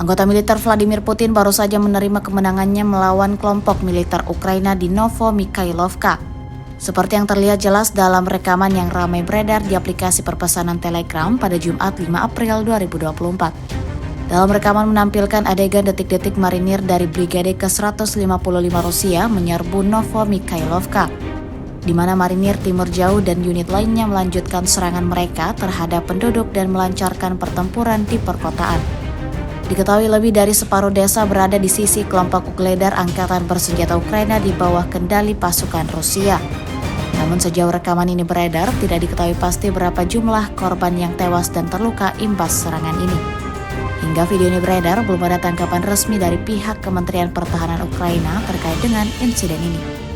Anggota militer Vladimir Putin baru saja menerima kemenangannya melawan kelompok militer Ukraina di Novo-Mikhailovka. Seperti yang terlihat jelas dalam rekaman yang ramai beredar di aplikasi perpesanan Telegram pada Jumat 5 April 2024. Dalam rekaman menampilkan adegan detik-detik marinir dari Brigade ke-155 Rusia menyerbu Novo-Mikhailovka, di mana marinir Timur Jauh dan unit lainnya melanjutkan serangan mereka terhadap penduduk dan melancarkan pertempuran di perkotaan. Diketahui lebih dari separuh desa berada di sisi kelompok Ugledar angkatan bersenjata Ukraina di bawah kendali pasukan Rusia. Namun sejauh rekaman ini beredar, tidak diketahui pasti berapa jumlah korban yang tewas dan terluka imbas serangan ini. Hingga video ini beredar, belum ada tanggapan resmi dari pihak Kementerian Pertahanan Ukraina terkait dengan insiden ini.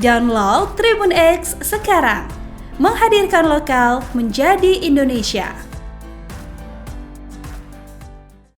Download Tribun X sekarang, menghadirkan lokal menjadi Indonesia.